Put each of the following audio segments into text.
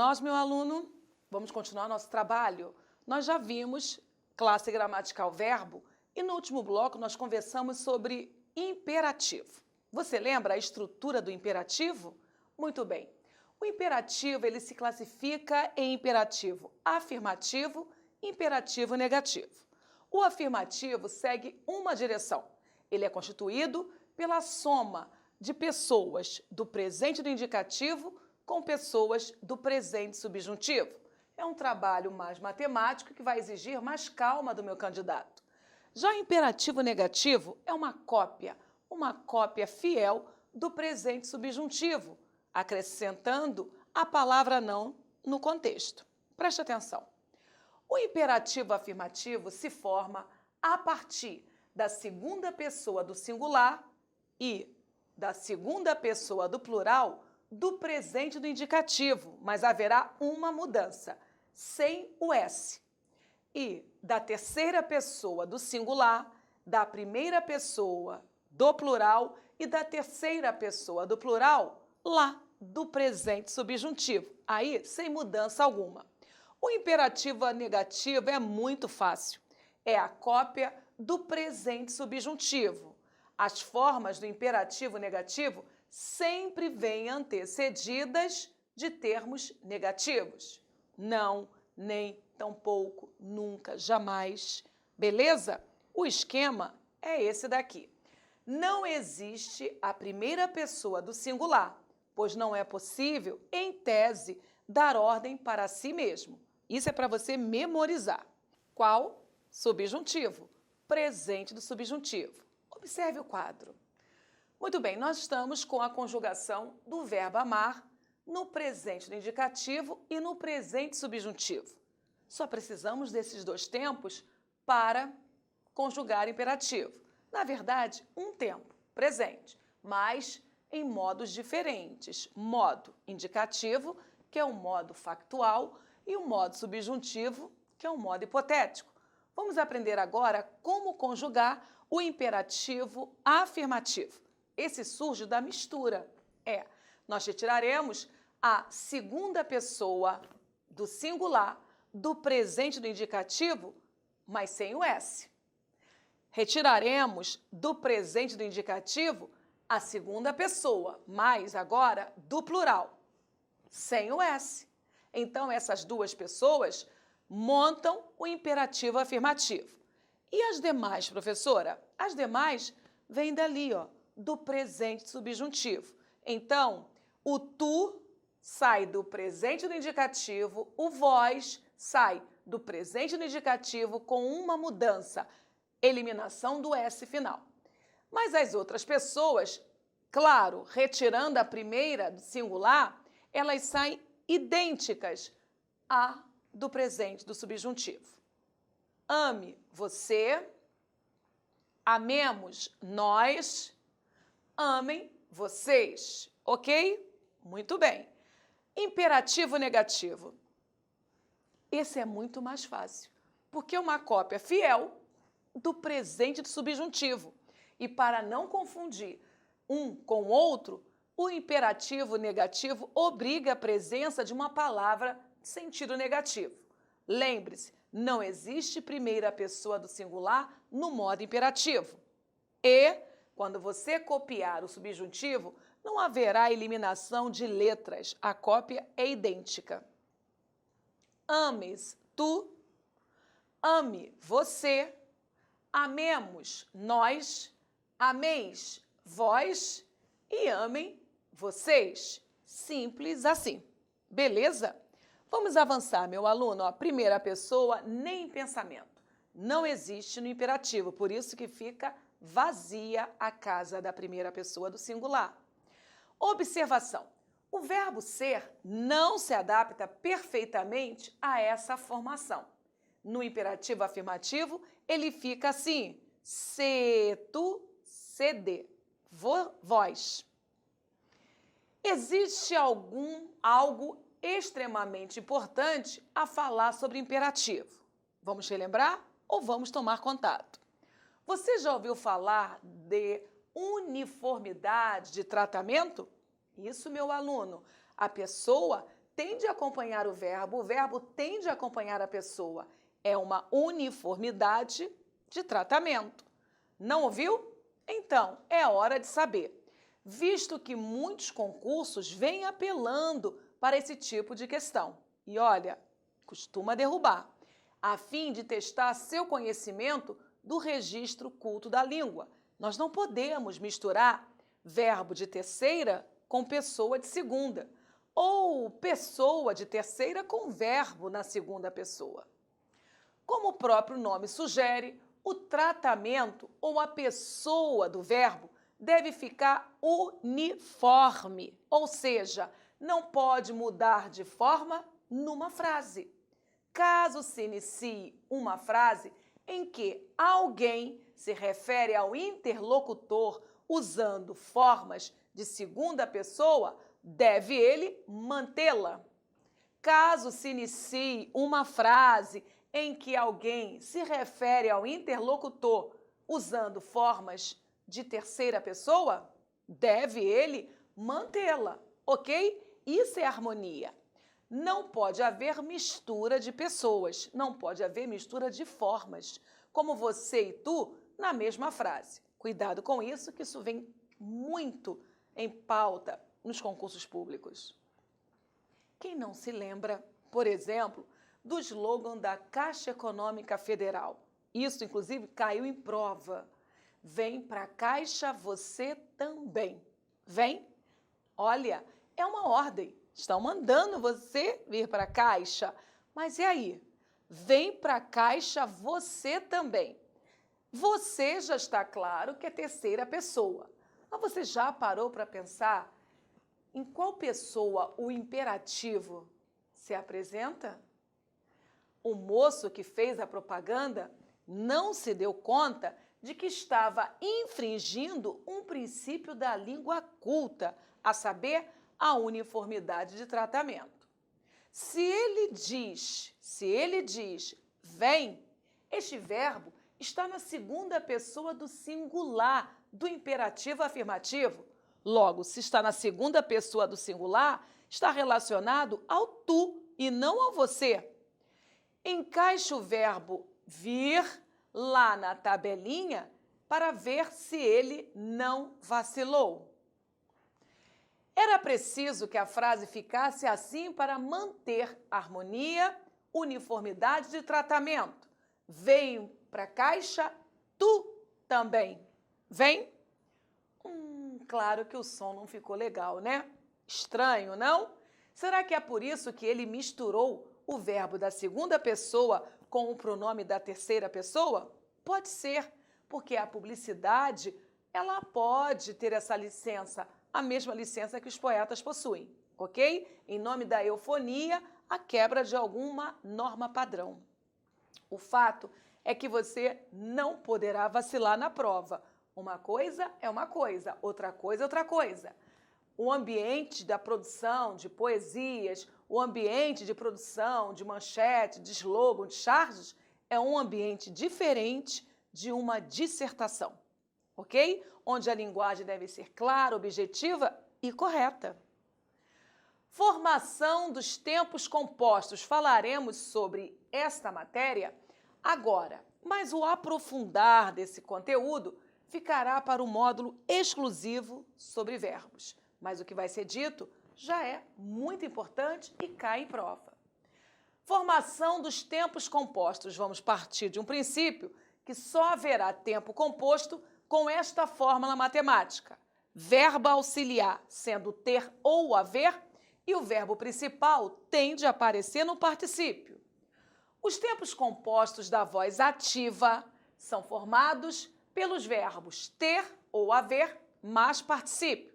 nós, meu aluno, vamos continuar nosso trabalho. Nós já vimos classe gramatical verbo e no último bloco nós conversamos sobre imperativo. Você lembra a estrutura do imperativo? Muito bem. O imperativo ele se classifica em imperativo afirmativo e imperativo negativo. O afirmativo segue uma direção. Ele é constituído pela soma de pessoas do presente do indicativo com pessoas do presente subjuntivo. É um trabalho mais matemático que vai exigir mais calma do meu candidato. Já o imperativo negativo é uma cópia fiel do presente subjuntivo, acrescentando a palavra não no contexto. Preste atenção. O imperativo afirmativo se forma a partir da segunda pessoa do singular e da segunda pessoa do plural do presente do indicativo, mas haverá uma mudança, sem o S. E da terceira pessoa do singular, da primeira pessoa do plural e da terceira pessoa do plural lá do presente subjuntivo, aí sem mudança alguma. O imperativo negativo é muito fácil, é a cópia do presente subjuntivo. As formas do imperativo negativo sempre vêm antecedidas de termos negativos. Não, nem, tampouco, nunca, jamais. Beleza? O esquema é esse daqui. Não existe a primeira pessoa do singular, pois não é possível, em tese, dar ordem para si mesmo. Isso é para você memorizar. Qual? Subjuntivo. Presente do subjuntivo. Observe o quadro. Muito bem, nós estamos com a conjugação do verbo amar no presente do indicativo e no presente subjuntivo. Só precisamos desses dois tempos para conjugar imperativo. Na verdade, um tempo, presente, mas em modos diferentes. Modo indicativo, que é um modo factual, e o modo subjuntivo, que é um modo hipotético. Vamos aprender agora como conjugar o imperativo afirmativo. Esse surge da mistura. Nós retiraremos a segunda pessoa do singular do presente do indicativo, mas sem o S. Retiraremos do presente do indicativo a segunda pessoa, mas agora do plural, sem o S. Então, essas duas pessoas montam o imperativo afirmativo. E as demais, professora? As demais vêm dali, do presente subjuntivo. Então, o tu sai do presente do indicativo, o vós sai do presente do indicativo com uma mudança, eliminação do S final. Mas as outras pessoas, claro, retirando a primeira do singular, elas saem idênticas à do presente do subjuntivo. Ame você, amemos nós, amem vocês, ok? Muito bem. Imperativo negativo. Esse é muito mais fácil, porque é uma cópia fiel do presente do subjuntivo. E para não confundir um com o outro, o imperativo negativo obriga a presença de uma palavra de sentido negativo. Lembre-se, não existe primeira pessoa do singular no modo imperativo. E, quando você copiar o subjuntivo, não haverá eliminação de letras. A cópia é idêntica. Ames tu, ame você, amemos nós, ameis vós e amem vocês. Simples assim. Beleza? Vamos avançar, meu aluno. Primeira pessoa, nem pensamento. Não existe no imperativo, por isso que fica vazia a casa da primeira pessoa do singular. Observação. O verbo ser não se adapta perfeitamente a essa formação. No imperativo afirmativo, ele fica assim: se, tu, sede, vós. Existe algo extremamente importante a falar sobre imperativo. Vamos relembrar ou vamos tomar contato? Você já ouviu falar de uniformidade de tratamento? Isso, meu aluno, a pessoa tende a acompanhar o verbo tende a acompanhar a pessoa. É uma uniformidade de tratamento. Não ouviu? Então, é hora de saber, visto que muitos concursos vêm apelando para esse tipo de questão. E olha, costuma derrubar, a fim de testar seu conhecimento do registro culto da língua. Nós não podemos misturar verbo de terceira com pessoa de segunda, ou pessoa de terceira com verbo na segunda pessoa. Como o próprio nome sugere, o tratamento ou a pessoa do verbo deve ficar uniforme, ou seja, não pode mudar de forma numa frase. Caso se inicie uma frase em que alguém se refere ao interlocutor usando formas de segunda pessoa, deve ele mantê-la. Caso se inicie uma frase em que alguém se refere ao interlocutor usando formas de terceira pessoa, deve ele mantê-la, ok? Isso é harmonia. Não pode haver mistura de pessoas, não pode haver mistura de formas, como você e tu na mesma frase. Cuidado com isso, que isso vem muito em pauta nos concursos públicos. Quem não se lembra, por exemplo, do slogan da Caixa Econômica Federal? Isso, inclusive, caiu em prova. Vem para a Caixa você também. Vem? Olha, é uma ordem. Estão mandando você vir para a Caixa. Mas e aí? Vem para a Caixa você também. Você já está claro que é terceira pessoa. Mas você já parou para pensar em qual pessoa o imperativo se apresenta? O moço que fez a propaganda não se deu conta de que estava infringindo um princípio da língua culta, a saber, a uniformidade de tratamento. Se ele diz vem, este verbo está na segunda pessoa do singular do imperativo afirmativo. Logo, se está na segunda pessoa do singular, está relacionado ao tu e não ao você. Encaixe o verbo vir lá na tabelinha para ver se ele não vacilou. Era preciso que a frase ficasse assim para manter harmonia, uniformidade de tratamento. Venho para a Caixa, tu também. Vem? Claro que o som não ficou legal, né? Estranho, não? Será que é por isso que ele misturou o verbo da segunda pessoa com o pronome da terceira pessoa? Pode ser, porque a publicidade, ela pode ter essa licença, a mesma licença que os poetas possuem, ok? Em nome da eufonia, a quebra de alguma norma padrão. O fato é que você não poderá vacilar na prova. Uma coisa é uma coisa, outra coisa é outra coisa. O ambiente da produção de poesias, o ambiente de produção de manchete, de slogan, de charges, é um ambiente diferente de uma dissertação, ok? Onde a linguagem deve ser clara, objetiva e correta. Formação dos tempos compostos. Falaremos sobre esta matéria agora, mas o aprofundar desse conteúdo ficará para o módulo exclusivo sobre verbos. Mas o que vai ser dito já é muito importante e cai em prova. Formação dos tempos compostos. Vamos partir de um princípio que só haverá tempo composto com esta fórmula matemática. Verbo auxiliar sendo ter ou haver e o verbo principal tende a aparecer no particípio. Os tempos compostos da voz ativa são formados pelos verbos ter ou haver mais particípio,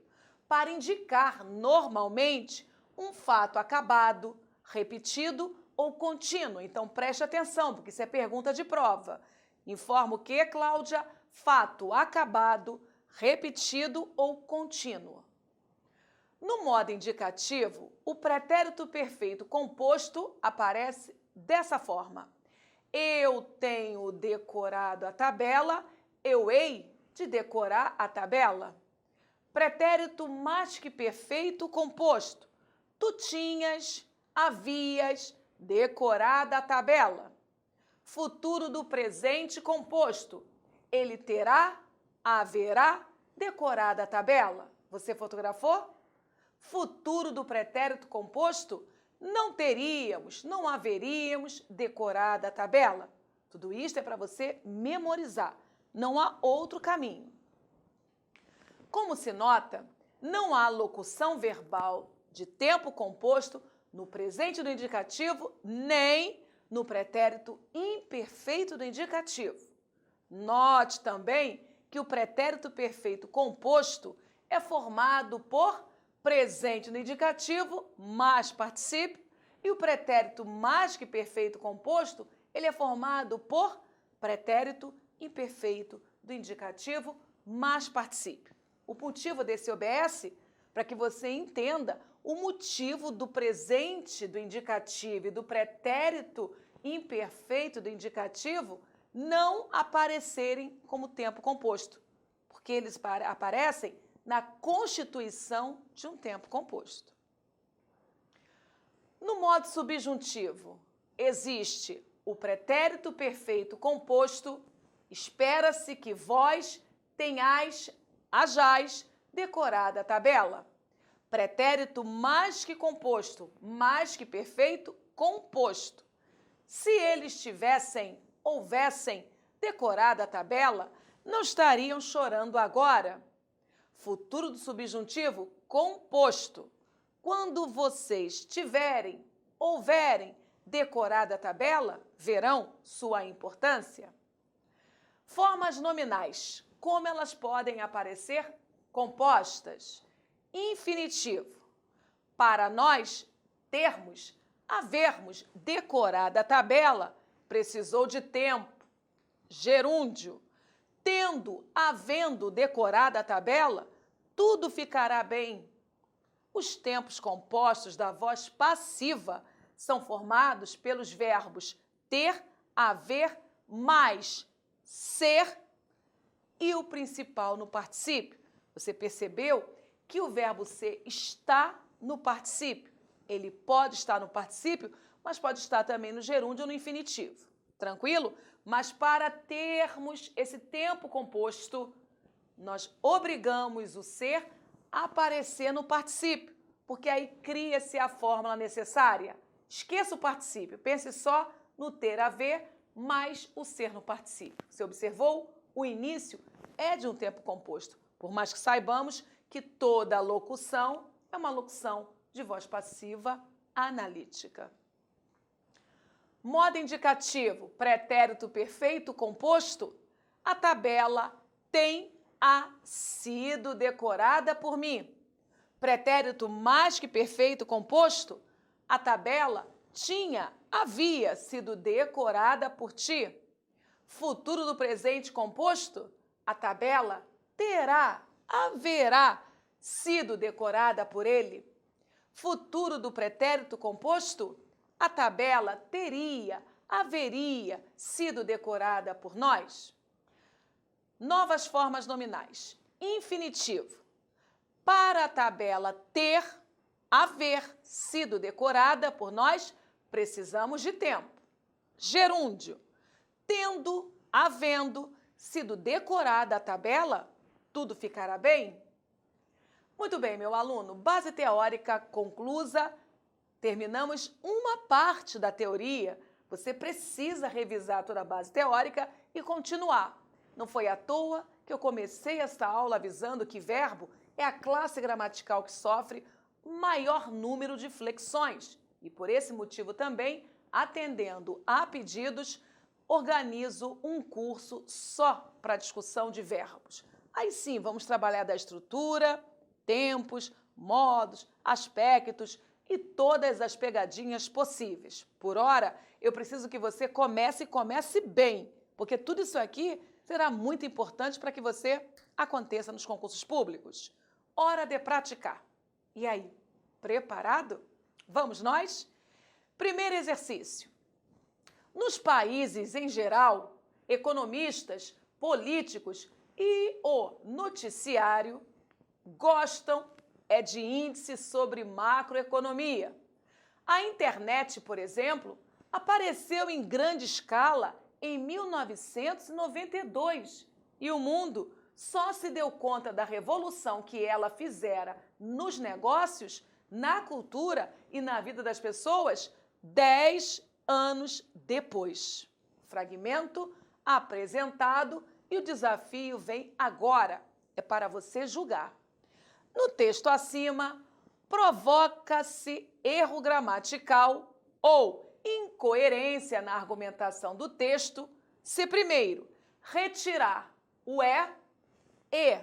para indicar normalmente um fato acabado, repetido ou contínuo. Então preste atenção, porque isso é pergunta de prova. Informa o que, Cláudia? Fato acabado, repetido ou contínuo. No modo indicativo, o pretérito perfeito composto aparece dessa forma. Eu tenho decorado a tabela, eu hei de decorar a tabela. Pretérito mais que perfeito composto. Tu tinhas, havias, decorada a tabela. Futuro do presente composto. Ele terá, haverá, decorada a tabela. Você fotografou? Futuro do pretérito composto. Não teríamos, não haveríamos, decorada a tabela. Tudo isto é para você memorizar. Não há outro caminho. Como se nota, não há locução verbal de tempo composto no presente do indicativo nem no pretérito imperfeito do indicativo. Note também que o pretérito perfeito composto é formado por presente no indicativo mais particípio e o pretérito mais que perfeito composto ele é formado por pretérito imperfeito do indicativo mais particípio. O motivo desse OBS, para que você entenda o motivo do presente do indicativo e do pretérito imperfeito do indicativo não aparecerem como tempo composto, porque eles aparecem na constituição de um tempo composto. No modo subjuntivo, existe o pretérito perfeito composto, espera-se que vós tenhais, hajais, decorada a tabela. Pretérito mais que composto, mais que perfeito, composto. Se eles houvessem decorado a tabela, não estariam chorando agora. Futuro do subjuntivo composto. Quando vocês houverem decorado a tabela, verão sua importância. Formas nominais. Como elas podem aparecer compostas? Infinitivo. Para nós havermos decorado a tabela, precisou de tempo. Gerúndio. Havendo decorado a tabela, tudo ficará bem. Os tempos compostos da voz passiva são formados pelos verbos ter, haver, mais, ser e o principal no particípio. Você percebeu que o verbo ser está no particípio. Ele pode estar no particípio, mas pode estar também no gerúndio ou no infinitivo. Tranquilo? Mas para termos esse tempo composto, nós obrigamos o ser a aparecer no particípio, porque aí cria-se a fórmula necessária. Esqueça o particípio, pense só no ter, haver, mais o ser no particípio. Você observou? O início é de um tempo composto, por mais que saibamos que toda locução é uma locução de voz passiva analítica. Modo indicativo, pretérito perfeito composto, a tabela sido decorada por mim. Pretérito mais que perfeito composto, a tabela havia sido decorada por ti. Futuro do presente composto, a tabela haverá sido decorada por ele. Futuro do pretérito composto, a tabela haveria sido decorada por nós. Novas formas nominais. Infinitivo. Para a tabela haver sido decorada por nós, precisamos de tempo. Gerúndio. Havendo sido decorada a tabela, tudo ficará bem? Muito bem, meu aluno. Base teórica conclusa. Terminamos uma parte da teoria. Você precisa revisar toda a base teórica e continuar. Não foi à toa que eu comecei esta aula avisando que verbo é a classe gramatical que sofre maior número de flexões. E por esse motivo também, atendendo a pedidos, organizo um curso só para discussão de verbos. Aí sim, vamos trabalhar da estrutura, tempos, modos, aspectos e todas as pegadinhas possíveis. Por hora, eu preciso que você comece bem, porque tudo isso aqui será muito importante para que você aconteça nos concursos públicos. Hora de praticar. E aí, preparado? Vamos nós? Primeiro exercício. Nos países em geral, economistas, políticos e o noticiário gostam de índice sobre macroeconomia. A internet, por exemplo, apareceu em grande escala em 1992 e o mundo só se deu conta da revolução que ela fizera nos negócios, na cultura e na vida das pessoas 10 anos depois. Fragmento apresentado e o desafio vem agora. É para você julgar. No texto acima, provoca-se erro gramatical ou incoerência na argumentação do texto se primeiro retirar o é e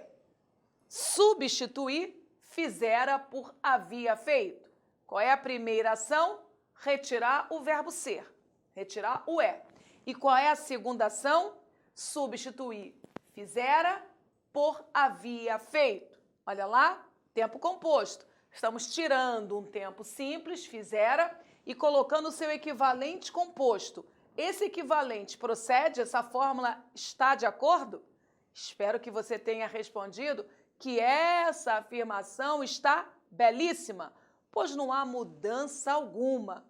substituir fizera por havia feito. Qual é a primeira ação? Retirar o verbo ser, retirar o é. E qual é a segunda ação? Substituir fizera por havia feito. Olha lá, tempo composto. Estamos tirando um tempo simples, fizera, e colocando o seu equivalente composto. Esse equivalente procede? Essa fórmula está de acordo? Espero que você tenha respondido que essa afirmação está belíssima, pois não há mudança alguma.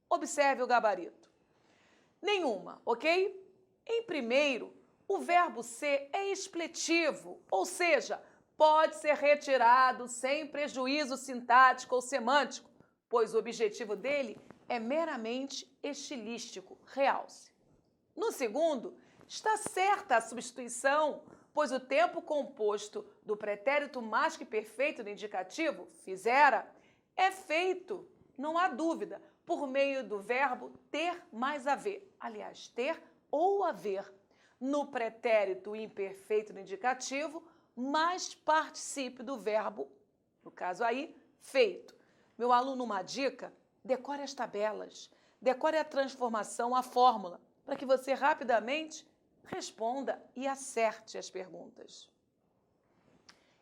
Observe o gabarito. Nenhuma, ok? Em primeiro, o verbo ser é expletivo, ou seja, pode ser retirado sem prejuízo sintático ou semântico, pois o objetivo dele é meramente estilístico, realce. No segundo, está certa a substituição, pois o tempo composto do pretérito mais que perfeito do indicativo, fizera, é feito, não há dúvida, por meio do verbo ter mais haver. Aliás, ter ou haver. No pretérito imperfeito do indicativo, mais particípio do verbo, no caso aí, feito. Meu aluno, uma dica, decore as tabelas, decore a transformação, a fórmula, para que você rapidamente responda e acerte as perguntas.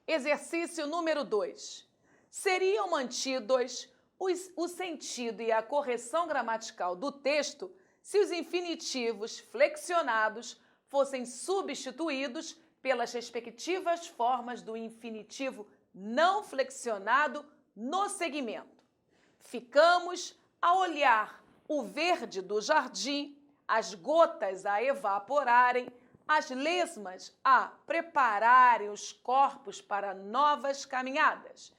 Exercício número 2. Seriam mantidos o sentido e a correção gramatical do texto se os infinitivos flexionados fossem substituídos pelas respectivas formas do infinitivo não flexionado no segmento. Ficamos a olhar o verde do jardim, as gotas a evaporarem, as lesmas a prepararem os corpos para novas caminhadas.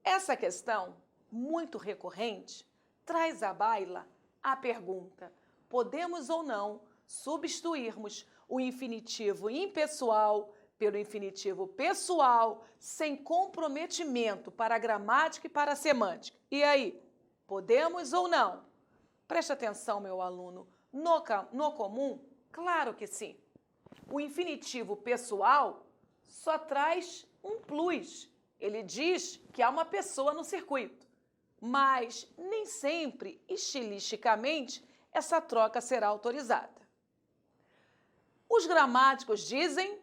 Essa questão, muito recorrente, traz à baila a pergunta: podemos ou não substituirmos o infinitivo impessoal pelo infinitivo pessoal sem comprometimento para a gramática e para a semântica? E aí, podemos ou não? Preste atenção, meu aluno. No comum, claro que sim. O infinitivo pessoal só traz um plus. Ele diz que há uma pessoa no circuito. Mas nem sempre, estilisticamente, essa troca será autorizada. Os gramáticos dizem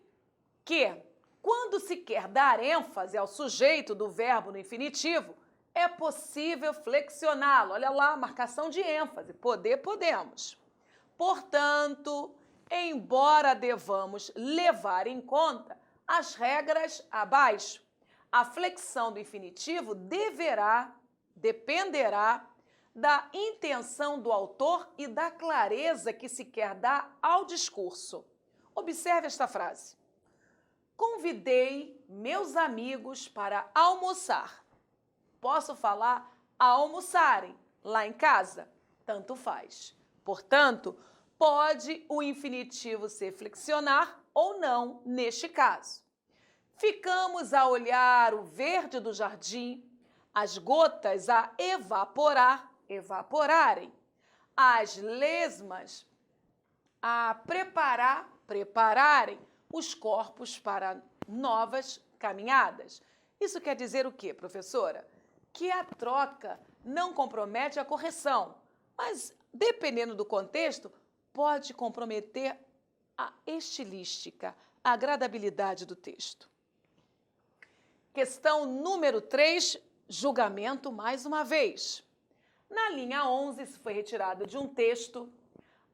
que, quando se quer dar ênfase ao sujeito do verbo no infinitivo, é possível flexioná-lo. Olha lá, marcação de ênfase. Poder, podemos. Portanto, embora devamos levar em conta as regras abaixo, a flexão do infinitivo dependerá da intenção do autor e da clareza que se quer dar ao discurso. Observe esta frase. Convidei meus amigos para almoçar. Posso falar almoçarem lá em casa? Tanto faz. Portanto, pode o infinitivo se flexionar ou não neste caso. Ficamos a olhar o verde do jardim, as gotas a evaporarem, as lesmas a prepararem os corpos para novas caminhadas. Isso quer dizer o quê, professora? Que a troca não compromete a correção, mas, dependendo do contexto, pode comprometer a estilística, a agradabilidade do texto. Questão número 3, julgamento mais uma vez. Na linha 11, isso foi retirado de um texto,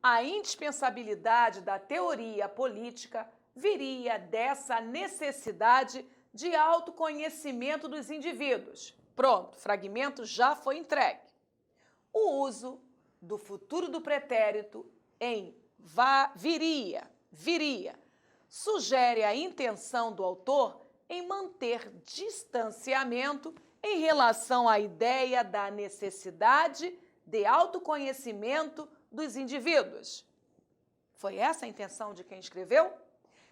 a indispensabilidade da teoria política viria dessa necessidade de autoconhecimento dos indivíduos. Pronto, fragmento já foi entregue. O uso do futuro do pretérito em viria, sugere a intenção do autor em manter distanciamento em relação à ideia da necessidade de autoconhecimento dos indivíduos. Foi essa a intenção de quem escreveu?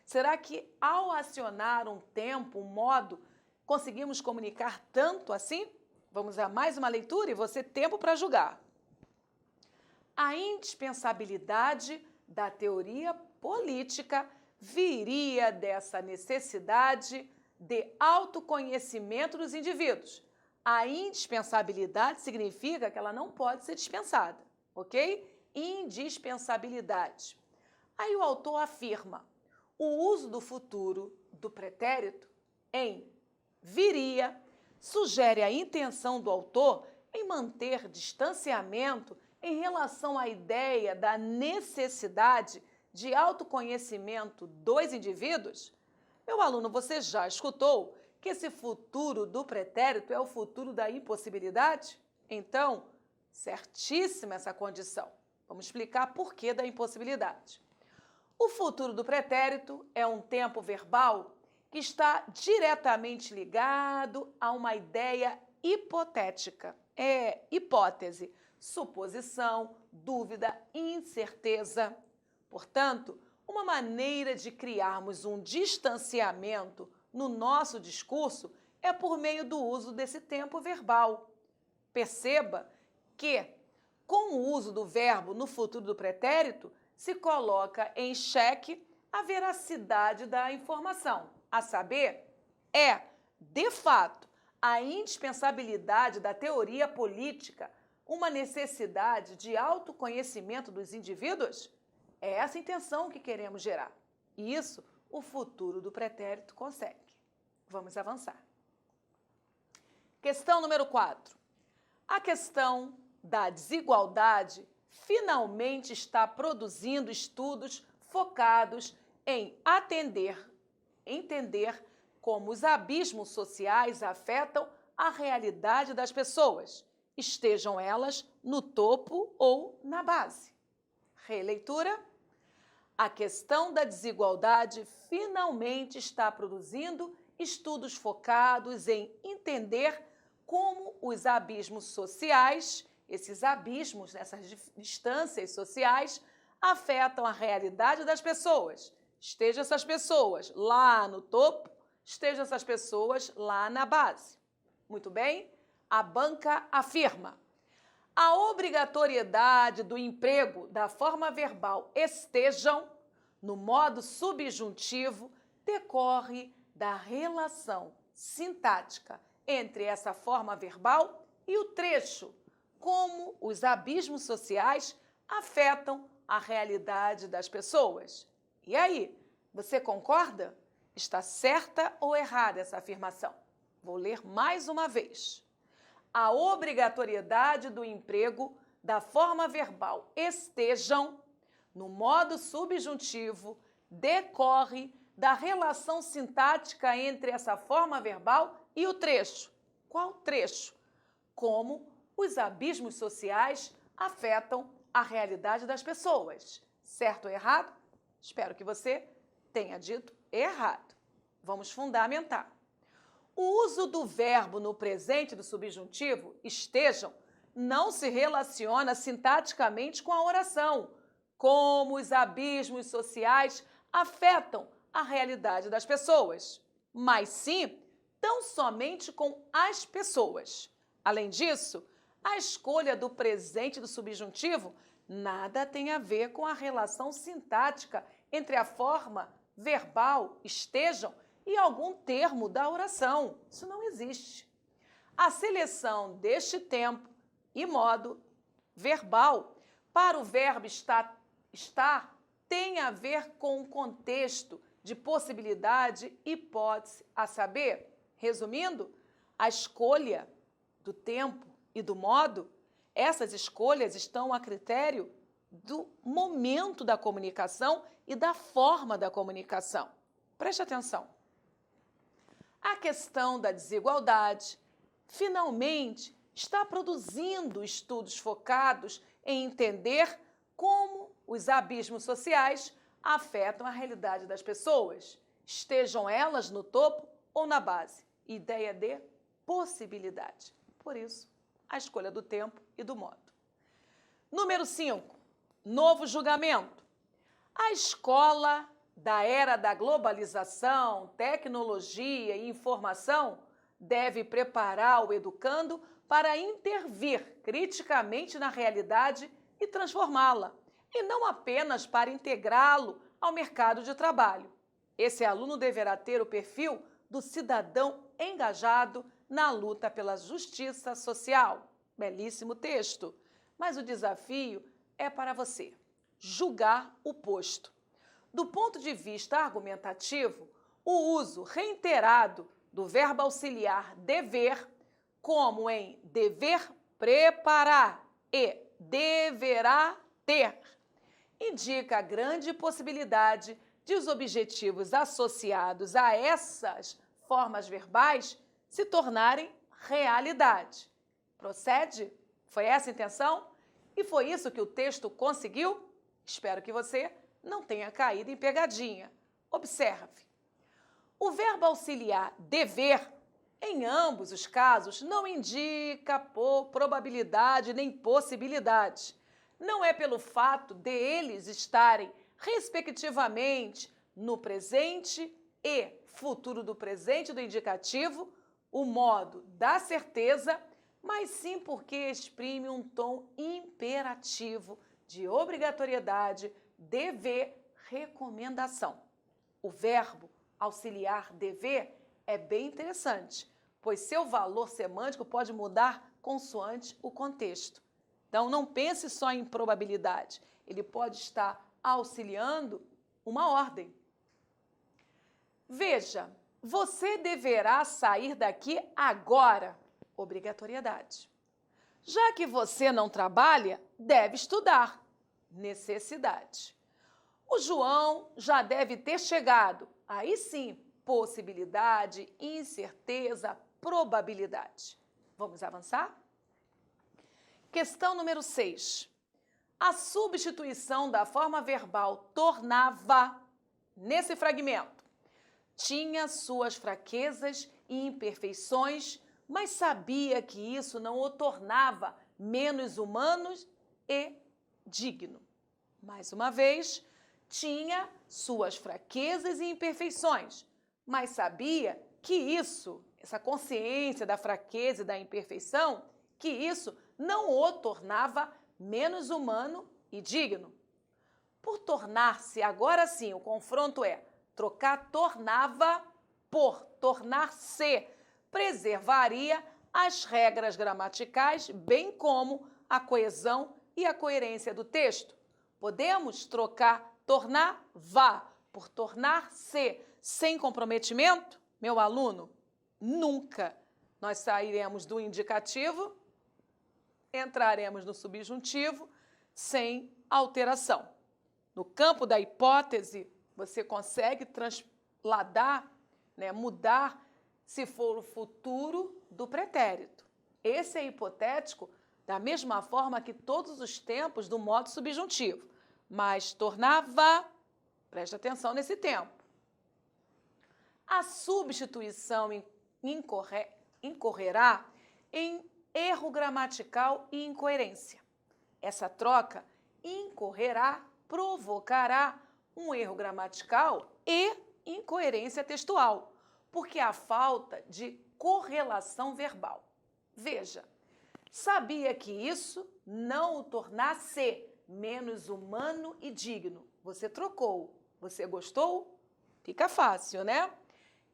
Será que, ao acionar um tempo, um modo, conseguimos comunicar tanto assim? Vamos a mais uma leitura e você tempo para julgar. A indispensabilidade da teoria política viria dessa necessidade de autoconhecimento dos indivíduos. A indispensabilidade significa que ela não pode ser dispensada, ok? Indispensabilidade. Aí o autor afirma: o uso do futuro do pretérito em viria sugere a intenção do autor em manter distanciamento em relação à ideia da necessidade de autoconhecimento dos indivíduos. Meu aluno, você já escutou que esse futuro do pretérito é o futuro da impossibilidade? Então, certíssima essa condição. Vamos explicar por que da impossibilidade. O futuro do pretérito é um tempo verbal que está diretamente ligado a uma ideia hipotética. É hipótese, suposição, dúvida, incerteza. Portanto, uma maneira de criarmos um distanciamento no nosso discurso é por meio do uso desse tempo verbal. Perceba que, com o uso do verbo no futuro do pretérito, se coloca em xeque a veracidade da informação, a saber, é, de fato, a indispensabilidade da teoria política uma necessidade de autoconhecimento dos indivíduos? É essa a intenção que queremos gerar. E isso o futuro do pretérito consegue. Vamos avançar. Questão número 4. A questão da desigualdade finalmente está produzindo estudos focados em entender como os abismos sociais afetam a realidade das pessoas, estejam elas no topo ou na base. Releitura. A questão da desigualdade finalmente está produzindo estudos focados em entender como os abismos sociais, esses abismos, essas distâncias sociais, afetam a realidade das pessoas. Estejam essas pessoas lá no topo, estejam essas pessoas lá na base. Muito bem? A banca afirma: a obrigatoriedade do emprego da forma verbal estejam, no modo subjuntivo, decorre da relação sintática entre essa forma verbal e o trecho, como os abismos sociais afetam a realidade das pessoas. E aí, você concorda? Está certa ou errada essa afirmação? Vou ler mais uma vez. A obrigatoriedade do emprego da forma verbal estejam, no modo subjuntivo, decorre da relação sintática entre essa forma verbal e o trecho. Qual trecho? Como os abismos sociais afetam a realidade das pessoas. Certo ou errado? Espero que você tenha dito errado. Vamos fundamentar. O uso do verbo no presente do subjuntivo, estejam, não se relaciona sintaticamente com a oração, como os abismos sociais afetam a realidade das pessoas, mas sim, tão somente com as pessoas. Além disso, a escolha do presente do subjuntivo nada tem a ver com a relação sintática entre a forma verbal, estejam, e algum termo da oração. Isso não existe. A seleção deste tempo e modo verbal para o verbo estar tem a ver com o contexto de possibilidade, hipótese, a saber, resumindo, a escolha do tempo e do modo, essas escolhas estão a critério do momento da comunicação e da forma da comunicação. Preste atenção. A questão da desigualdade finalmente está produzindo estudos focados em entender como os abismos sociais afetam a realidade das pessoas, estejam elas no topo ou na base. Ideia de possibilidade. Por isso, a escolha do tempo e do modo. Número 5. Novo julgamento. A escola da era da globalização, tecnologia e informação deve preparar o educando para intervir criticamente na realidade e transformá-la, e não apenas para integrá-lo ao mercado de trabalho. Esse aluno deverá ter o perfil do cidadão engajado na luta pela justiça social. Belíssimo texto. Mas o desafio é para você julgar o posto. Do ponto de vista argumentativo, o uso reiterado do verbo auxiliar dever, como em dever preparar e deverá ter, indica a grande possibilidade de os objetivos associados a essas formas verbais se tornarem realidade. Procede? Foi essa a intenção? E foi isso que o texto conseguiu? Espero que você não tenha caído em pegadinha. Observe. O verbo auxiliar dever, em ambos os casos, não indica probabilidade nem possibilidade. Não é pelo fato de eles estarem, respectivamente, no presente e futuro do presente do indicativo, o modo da certeza, mas sim porque exprime um tom imperativo de obrigatoriedade, dever, recomendação. O verbo auxiliar dever é bem interessante, pois seu valor semântico pode mudar consoante o contexto. Então, não pense só em probabilidade, ele pode estar auxiliando uma ordem. Veja, você deverá sair daqui agora. Obrigatoriedade. Já que você não trabalha, deve estudar. Necessidade. O João já deve ter chegado. Aí sim, possibilidade, incerteza, probabilidade. Vamos avançar? Questão número 6. A substituição da forma verbal tornava, nesse fragmento, tinha suas fraquezas e imperfeições, mas sabia que isso não o tornava menos humano e digno. Mais uma vez, tinha suas fraquezas e imperfeições, mas sabia que isso, essa consciência da fraqueza e da imperfeição, que isso não o tornava menos humano e digno. Por tornar-se, agora sim, o confronto é trocar tornava por tornar-se, preservaria as regras gramaticais, bem como a coesão e a coerência do texto. Podemos trocar tornar-va por tornar-se sem comprometimento? Meu aluno, nunca. Nós sairemos do indicativo, entraremos no subjuntivo sem alteração. No campo da hipótese, você consegue transladar, mudar, se for o futuro do pretérito. Esse é hipotético da mesma forma que todos os tempos do modo subjuntivo, mas tornava, preste atenção nesse tempo. A substituição incorrerá em erro gramatical e incoerência. Essa troca provocará um erro gramatical e incoerência textual, porque há falta de correlação verbal. Veja, sabia que isso não o tornasse menos humano e digno. Você trocou. Você gostou? Fica fácil, né?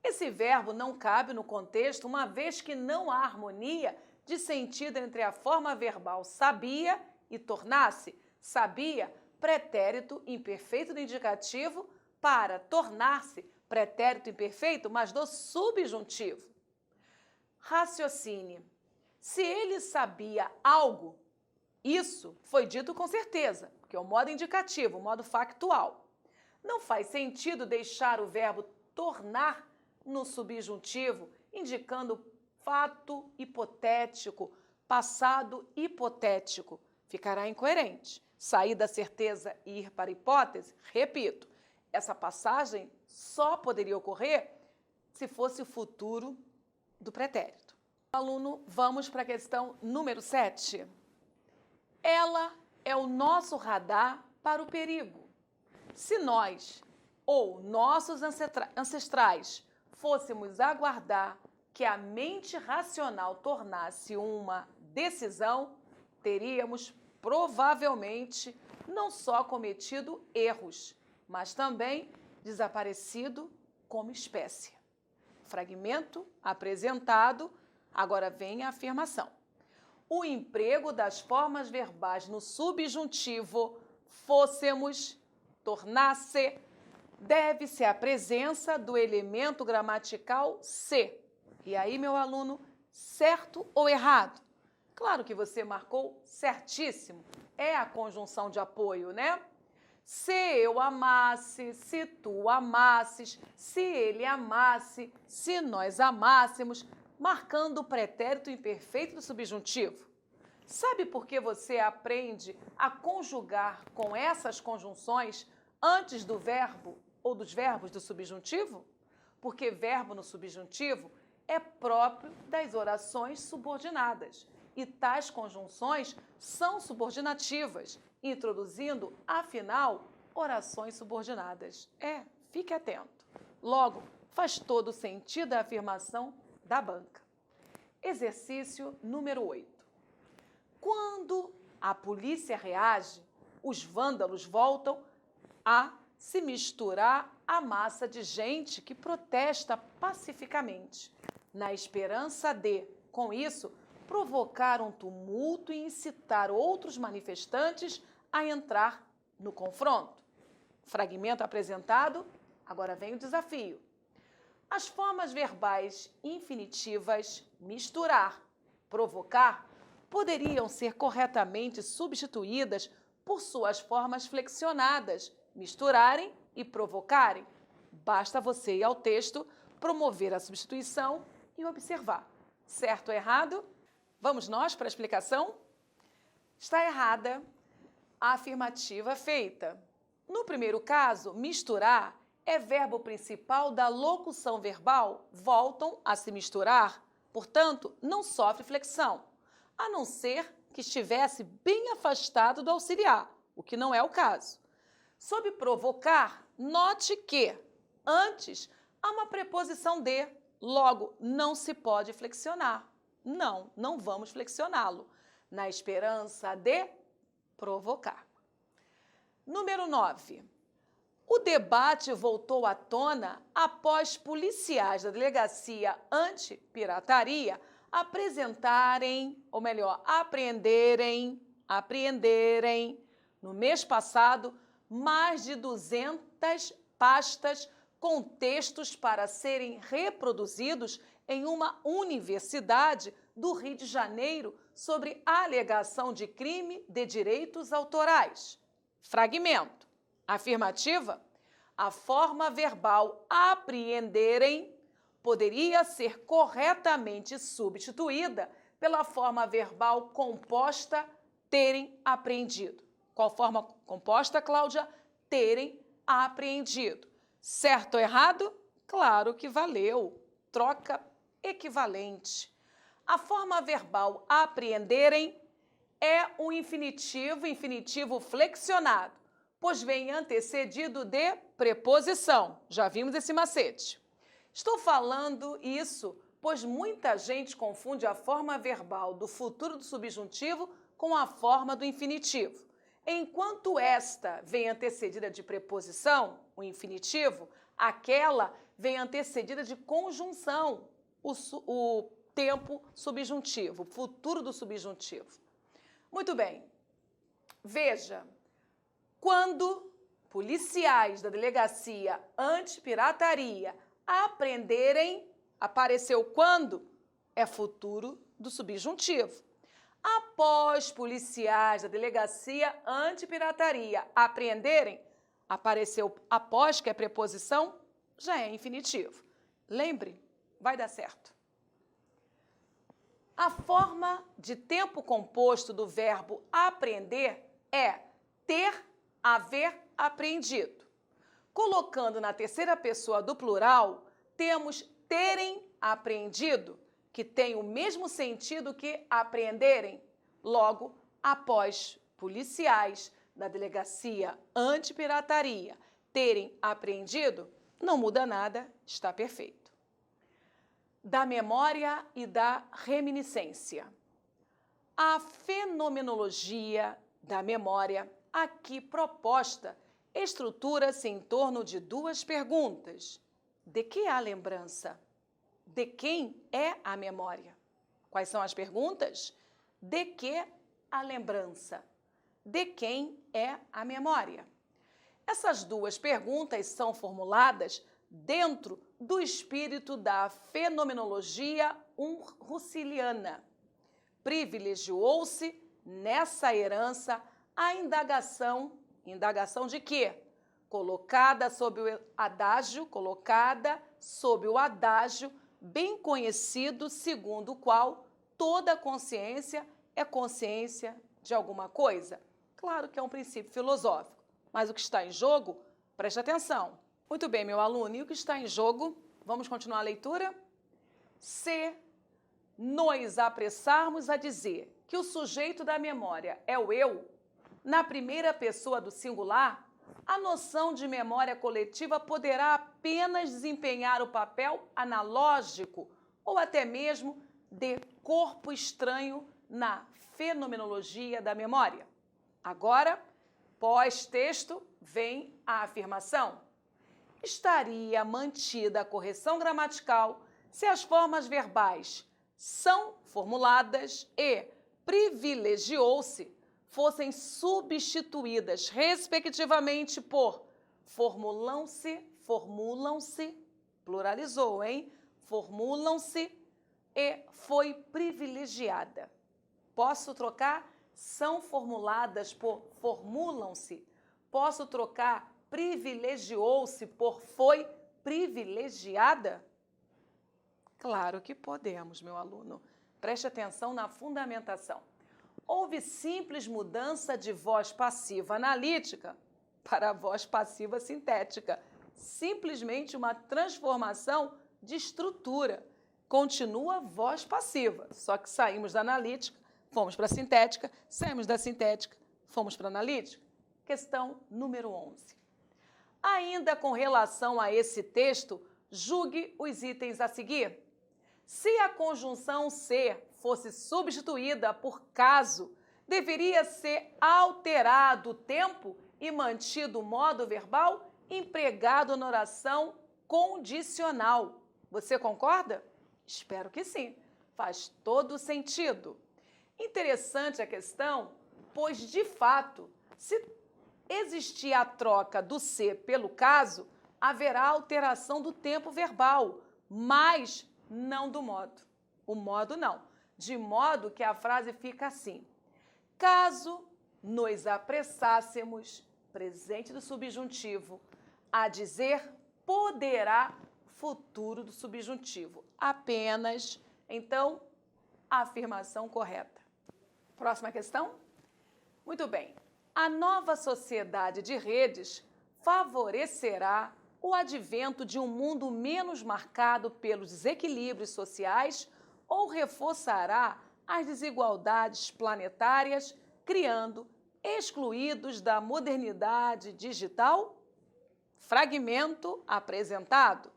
Esse verbo não cabe no contexto, uma vez que não há harmonia de sentido entre a forma verbal sabia e tornar-se. Sabia, pretérito imperfeito do indicativo, para tornar-se pretérito imperfeito, mas do subjuntivo. Raciocine. Se ele sabia algo, isso foi dito com certeza, porque é o modo indicativo, o modo factual. Não faz sentido deixar o verbo tornar no subjuntivo, indicando fato hipotético, passado hipotético. Ficará incoerente. Sair da certeza e ir para a hipótese, repito, essa passagem só poderia ocorrer se fosse o futuro do pretérito. Aluno, vamos para a questão número 7. Ela é o nosso radar para o perigo. Se nós ou nossos ancestrais fôssemos aguardar que a mente racional tornasse uma decisão, teríamos provavelmente não só cometido erros, mas também desaparecido como espécie. Fragmento apresentado, agora vem a afirmação. O emprego das formas verbais no subjuntivo fôssemos, tornasse, deve-se à presença do elemento gramatical se. E aí, meu aluno, certo ou errado? Claro que você marcou certíssimo. É a conjunção de apoio, né? Se eu amasse, se tu amasses, se ele amasse, se nós amássemos, marcando o pretérito imperfeito do subjuntivo. Sabe por que você aprende a conjugar com essas conjunções antes do verbo ou dos verbos do subjuntivo? Porque verbo no subjuntivo é próprio das orações subordinadas. E tais conjunções são subordinativas, introduzindo, afinal, orações subordinadas. Fique atento. Logo, faz todo sentido a afirmação da banca. Exercício número 8. Quando a polícia reage, os vândalos voltam a se misturar à massa de gente que protesta pacificamente, na esperança de, com isso, provocar um tumulto e incitar outros manifestantes a entrar no confronto. Fragmento apresentado, agora vem o desafio. As formas verbais infinitivas misturar, provocar, poderiam ser corretamente substituídas por suas formas flexionadas, misturarem e provocarem. Basta você ir ao texto, promover a substituição e observar. Certo ou errado? Vamos nós para a explicação? Está errada a afirmativa feita. No primeiro caso, misturar é verbo principal da locução verbal, voltam a se misturar, portanto, não sofre flexão, a não ser que estivesse bem afastado do auxiliar, o que não é o caso. Sob provocar, note que, antes, há uma preposição de, logo, não se pode flexionar. Não vamos flexioná-lo, na esperança de provocar. Número 9. O debate voltou à tona após policiais da Delegacia Antipirataria apreenderem, no mês passado, mais de 200 pastas com textos para serem reproduzidos em uma universidade do Rio de Janeiro sobre alegação de crime de direitos autorais. Fragmento. Afirmativa. A forma verbal apreenderem poderia ser corretamente substituída pela forma verbal composta terem apreendido. Qual forma composta, Cláudia? Terem apreendido. Certo ou errado? Claro que valeu. Troca equivalente. A forma verbal apreenderem é um infinitivo flexionado, pois vem antecedido de preposição. Já vimos esse macete. Estou falando isso, pois muita gente confunde a forma verbal do futuro do subjuntivo com a forma do infinitivo. Enquanto esta vem antecedida de preposição, o infinitivo, aquela vem antecedida de conjunção, o tempo subjuntivo, o futuro do subjuntivo. Muito bem. Veja, quando policiais da Delegacia Antipirataria apreenderem, apareceu quando? É futuro do subjuntivo. Após policiais da Delegacia Antipirataria apreenderem, apareceu após, que é preposição, já é infinitivo. Lembre, vai dar certo. A forma de tempo composto do verbo aprender é ter, haver aprendido. Colocando na terceira pessoa do plural, temos terem aprendido, que tem o mesmo sentido que aprenderem. Logo, após policiais da Delegacia Antipirataria terem aprendido, não muda nada, está perfeito. Da memória e da reminiscência. A fenomenologia da memória, aqui proposta, estrutura-se em torno de duas perguntas. De que há lembrança? De quem é a memória? Quais são as perguntas? De que a lembrança? De quem é a memória? Essas duas perguntas são formuladas dentro do espírito da fenomenologia husserliana. Privilegiou-se nessa herança a indagação de quê? Colocada sob o adágio bem conhecido, segundo o qual toda consciência é consciência de alguma coisa. Claro que é um princípio filosófico, mas o que está em jogo, preste atenção. Muito bem, meu aluno, e o que está em jogo? Vamos continuar a leitura? Se nos apressarmos a dizer que o sujeito da memória é o eu, na primeira pessoa do singular, a noção de memória coletiva poderá apenas desempenhar o papel analógico ou até mesmo de corpo estranho na fenomenologia da memória. Agora, pós-texto, vem a afirmação. Estaria mantida a correção gramatical se as formas verbais são formuladas e privilegiou-se fossem substituídas, respectivamente, por formulam-se, pluralizou, hein? Formulam-se e foi privilegiada. Posso trocar? São formuladas por formulam-se. Posso trocar privilegiou-se por foi privilegiada? Claro que podemos, meu aluno. Preste atenção na fundamentação. Houve simples mudança de voz passiva analítica para a voz passiva sintética. Simplesmente uma transformação de estrutura. Continua voz passiva, só que saímos da analítica, fomos para a sintética, saímos da sintética, fomos para a analítica. Questão número 11. Ainda com relação a esse texto, julgue os itens a seguir. Se a conjunção ser fosse substituída por caso, deveria ser alterado o tempo e mantido o modo verbal empregado na oração condicional. Você concorda? Espero que sim. Faz todo sentido. Interessante a questão, pois, de fato, se existir a troca do ser pelo caso, haverá alteração do tempo verbal, mas não do modo. O modo não. De modo que a frase fica assim. Caso nos apressássemos, presente do subjuntivo, a dizer poderá, futuro do subjuntivo. Apenas, então, a afirmação correta. Próxima questão? Muito bem. A nova sociedade de redes favorecerá o advento de um mundo menos marcado pelos desequilíbrios sociais ou reforçará as desigualdades planetárias, criando excluídos da modernidade digital? Fragmento apresentado.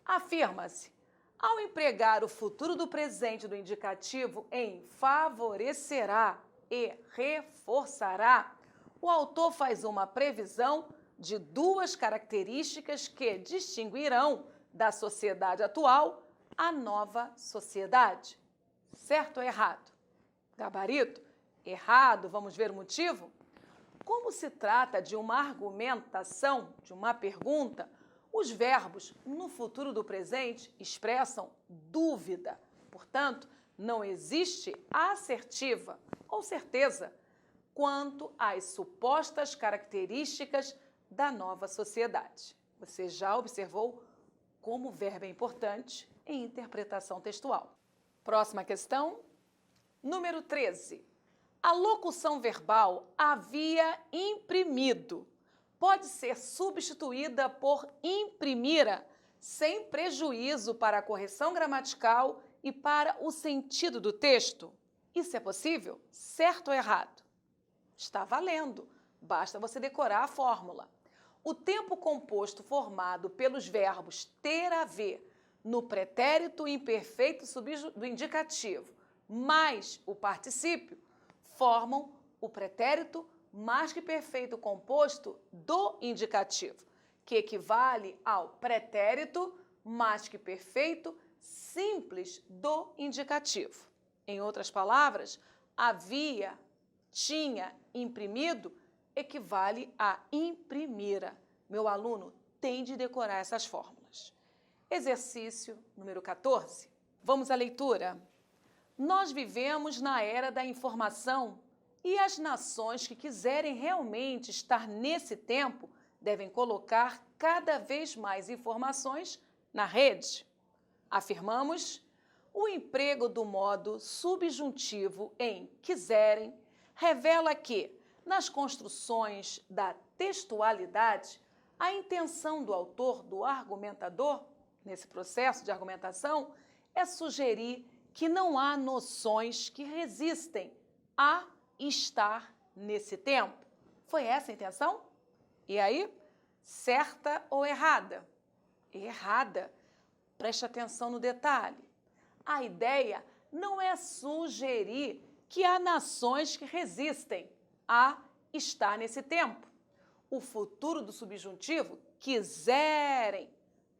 Afirma-se, ao empregar o futuro do presente do indicativo em favorecerá e reforçará, o autor faz uma previsão de duas características que distinguirão da sociedade atual a nova sociedade. Certo ou errado? Gabarito? Errado. Vamos ver o motivo? Como se trata de uma argumentação, de uma pergunta, os verbos no futuro do presente expressam dúvida. Portanto, não existe assertiva ou certeza quanto às supostas características da nova sociedade. Você já observou como o verbo é importante em interpretação textual. Próxima questão. Número 13. A locução verbal havia imprimido pode ser substituída por imprimira, sem prejuízo para a correção gramatical e para o sentido do texto. Isso é possível? Certo ou errado? Está valendo. Basta você decorar a fórmula. O tempo composto formado pelos verbos ter a ver no pretérito imperfeito do indicativo mais o particípio formam o pretérito mais que perfeito composto do indicativo, que equivale ao pretérito mais que perfeito simples do indicativo. Em outras palavras, havia, tinha, imprimido equivale a imprimira. Meu aluno tem de decorar essas fórmulas. Exercício número 14. Vamos à leitura? Nós vivemos na era da informação e as nações que quiserem realmente estar nesse tempo devem colocar cada vez mais informações na rede. Afirmamos, o emprego do modo subjuntivo em quiserem revela que, nas construções da textualidade, a intenção do autor, do argumentador, nesse processo de argumentação, é sugerir que não há noções que resistem a estar nesse tempo. Foi essa a intenção? E aí, certa ou errada? Errada. Preste atenção no detalhe. A ideia não é sugerir que há nações que resistem a estar nesse tempo. O futuro do subjuntivo, quiserem,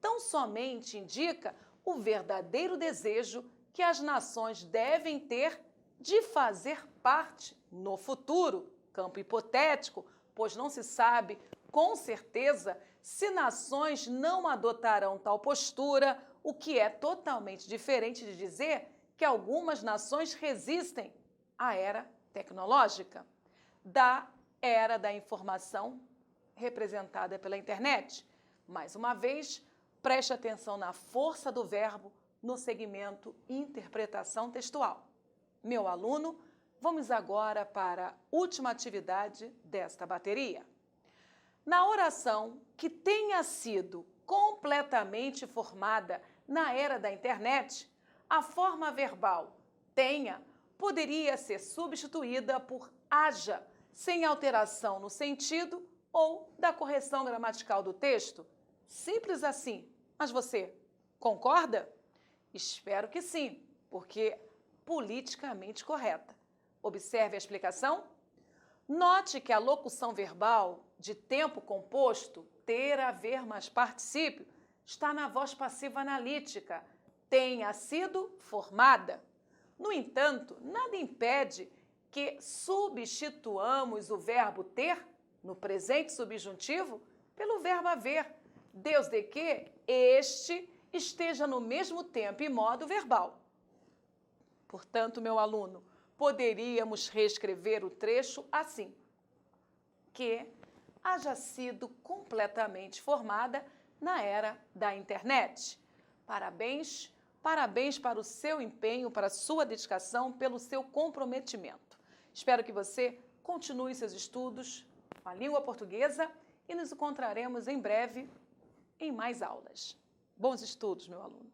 tão somente indica o verdadeiro desejo que as nações devem ter de fazer parte no futuro, campo hipotético, pois não se sabe com certeza se nações não adotarão tal postura, o que é totalmente diferente de dizer que algumas nações resistem à era tecnológica, da era da informação representada pela internet. Mais uma vez, preste atenção na força do verbo no segmento interpretação textual. Meu aluno, vamos agora para a última atividade desta bateria. Na oração que tenha sido completamente formada na era da internet, a forma verbal tenha poderia ser substituída por haja, sem alteração no sentido ou da correção gramatical do texto. Simples assim. Mas você concorda? Espero que sim, porque politicamente correta. Observe a explicação. Note que a locução verbal de tempo composto, ter, haver mais particípio, está na voz passiva analítica, tenha sido formada. No entanto, nada impede que substituamos o verbo ter, no presente subjuntivo, pelo verbo haver, desde que este esteja no mesmo tempo e modo verbal. Portanto, meu aluno, poderíamos reescrever o trecho assim: que haja sido completamente formada na era da internet. Parabéns, parabéns para o seu empenho, para a sua dedicação, pelo seu comprometimento. Espero que você continue seus estudos com a língua portuguesa e nos encontraremos em breve em mais aulas. Bons estudos, meu aluno!